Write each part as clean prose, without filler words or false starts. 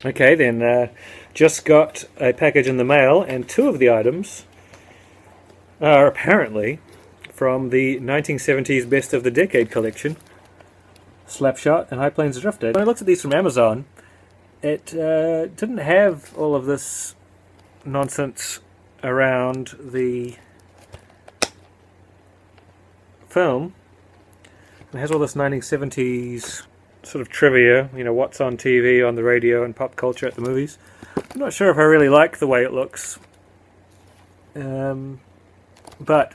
Okay then, just got a package in the mail, and two of the items are apparently from the 1970s Best of the Decade collection, Slapshot and High Plains Drifter. When I looked at these from Amazon, it didn't have all of this nonsense around the film. It has all this 1970s sort of trivia, you know, what's on TV, on the radio, and pop culture at the movies. I'm not sure if I really like the way it looks. But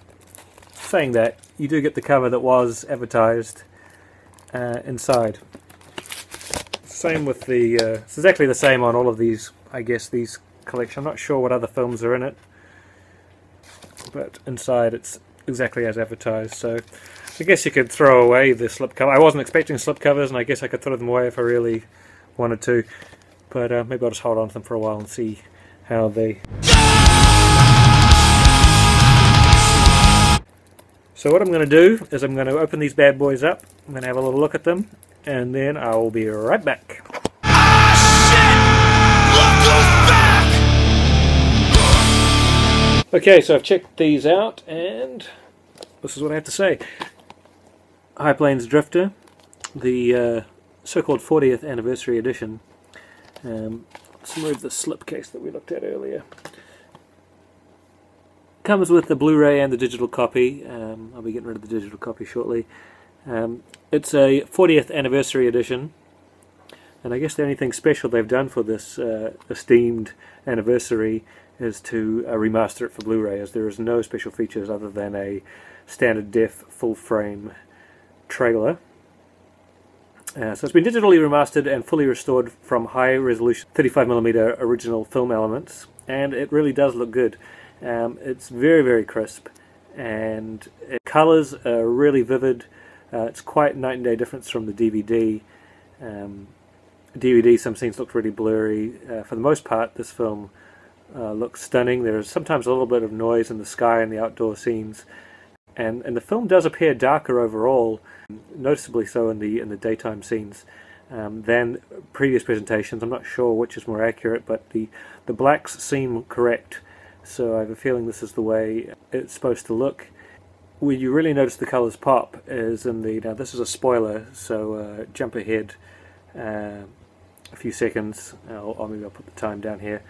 saying that, you do get the cover that was advertised inside. Same with the... it's exactly the same on all of these, I guess, these collections. I'm not sure what other films are in it, but inside it's exactly as advertised. So I guess you could throw away the slipcover. I wasn't expecting slipcovers, and I guess I could throw them away if I really wanted to. But maybe I'll just hold on to them for a while and see how they... So what I'm going to do is I'm going to open these bad boys up. I'm going to have a little look at them, and then I will be right back. Okay, so I've checked these out, and this is what I have to say. High Plains Drifter, the so-called 40th anniversary edition. Let's remove the slipcase that we looked at earlier. Comes with the Blu-ray and the digital copy. I'll be getting rid of the digital copy shortly. It's a 40th anniversary edition, and I guess the only thing special they've done for this esteemed anniversary is to remaster it for Blu-ray, as there is no special features other than a standard def full-frame trailer. So it's been digitally remastered and fully restored from high-resolution 35mm original film elements, and it really does look good. It's very, very crisp, and colours are really vivid. It's quite night and day difference from the DVD. DVD, some scenes look really blurry. For the most part, this film looks stunning. There is sometimes a little bit of noise in the sky and the outdoor scenes, and the film does appear darker overall, noticeably so in the daytime scenes than previous presentations. I'm not sure which is more accurate, but the blacks seem correct. So I have a feeling this is the way it's supposed to look. Where you really notice the colours pop is in the... Now this is a spoiler, so jump ahead a few seconds. Maybe I'll put the time down here.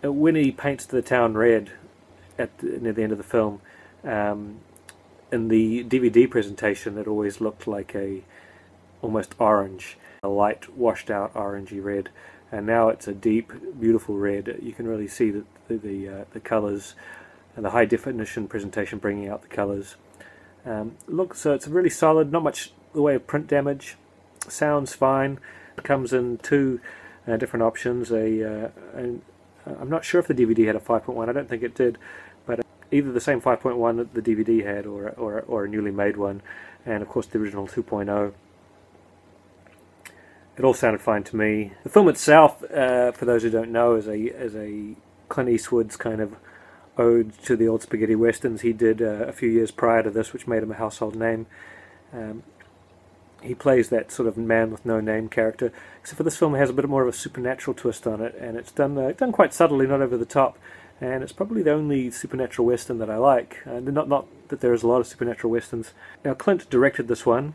When he paints the town red near the end of the film, in the DVD presentation it always looked like almost orange, a light washed out orangey red. And now it's a deep, beautiful red. You can really see the colours and the high definition presentation bringing out the colours. So it's really solid, not much the way of print damage. Sounds fine. It comes in two different options. I'm not sure if the DVD had a 5.1. I don't think it did, but either the same 5.1 that the DVD had, or a newly made one, and of course the original 2.0. It all sounded fine to me. The film itself, for those who don't know, is a Clint Eastwood's kind of ode to the old spaghetti westerns he did a few years prior to this, which made him a household name. He plays that sort of man with no name character, except for this film has a bit more of a supernatural twist on it, and it's done quite subtly, not over the top. And it's probably the only supernatural western that I like. Not that there is a lot of supernatural westerns. Now Clint directed this one,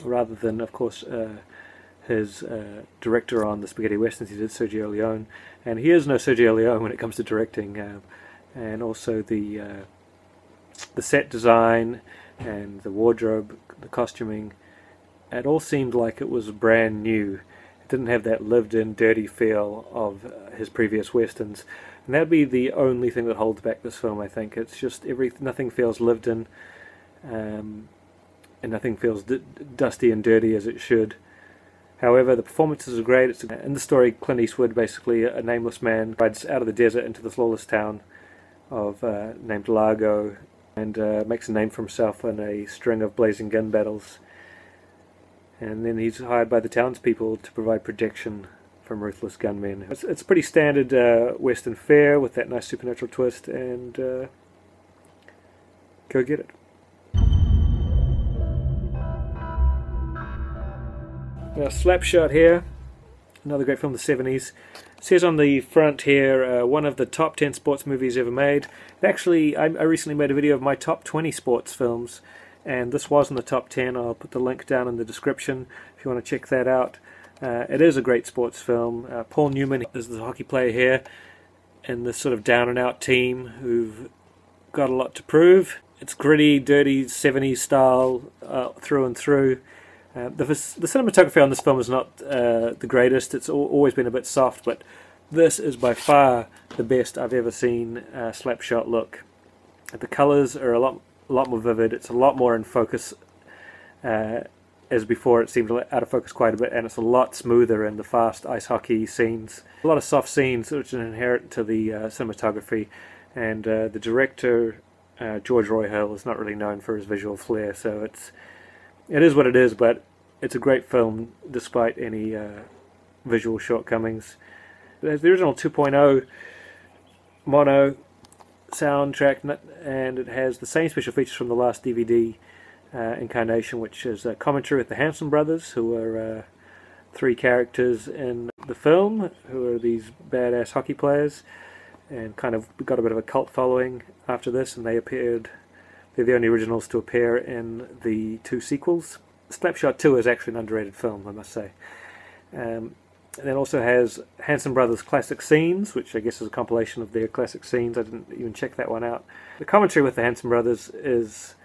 rather than, of course, his director on the spaghetti westerns. He did Sergio Leone, and he is no Sergio Leone when it comes to directing. And also the set design and the wardrobe, the costuming, it all seemed like it was brand new. It didn't have that lived-in, dirty feel of his previous westerns, and that'd be the only thing that holds back this film. I think it's just nothing feels lived in, and nothing feels dusty and dirty as it should. However, the performances are great. It's in the story, Clint Eastwood, basically a nameless man, rides out of the desert into this lawless town named Largo, and makes a name for himself in a string of blazing gun battles. And then he's hired by the townspeople to provide protection from ruthless gunmen. It's pretty standard Western fare with that nice supernatural twist, and go get it. Now, Slapshot here another great film of the 70s. It says on the front here, one of the top 10 sports movies ever made. Actually, I recently made a video of my top 20 sports films, and this was in the top 10. I'll put the link down in the description if you want to check that out. It is a great sports film. Paul Newman is the hockey player here, in this sort of down-and-out team who've got a lot to prove. It's gritty, dirty, 70s style through and through. The cinematography on this film is not the greatest. It's always been a bit soft, but this is by far the best I've ever seen slapshot look. The colours are a lot more vivid. It's a lot more in focus. As before, it seemed out of focus quite a bit, and it's a lot smoother in the fast ice hockey scenes. A lot of soft scenes, which are inherent to the cinematography, and the director, George Roy Hill, is not really known for his visual flair, so it is what it is, but it's a great film despite any visual shortcomings. It has the original 2.0 mono soundtrack, and it has the same special features from the last DVD incarnation, which is a commentary with the Hanson brothers, who are three characters in the film, who are these badass hockey players, and kind of got a bit of a cult following after this, and they're the only originals to appear in the two sequels. Slapshot 2 is actually an underrated film, I must say. And it also has Hanson Brothers classic scenes, which I guess is a compilation of their classic scenes. I didn't even check that one out. The commentary with the Hanson Brothers is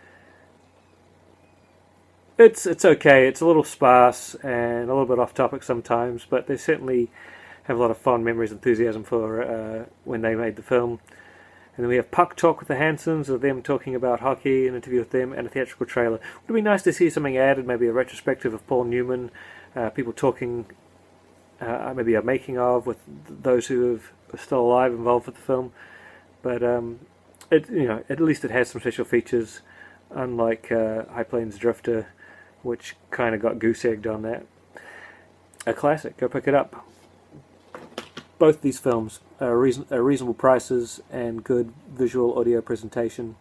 It's okay. It's a little sparse and a little bit off topic sometimes, but they certainly have a lot of fond memories and enthusiasm for when they made the film. And then we have Puck Talk with the Hansons, of them talking about hockey, an interview with them, and a theatrical trailer. It would be nice to see something added, maybe a retrospective of Paul Newman, people talking, maybe a making of with those who are still alive involved with the film. But at least it has some special features, unlike High Plains Drifter, which kind of got goose-egged on that. A classic. Go pick it up. Both these films are reasonable prices and good visual audio presentation.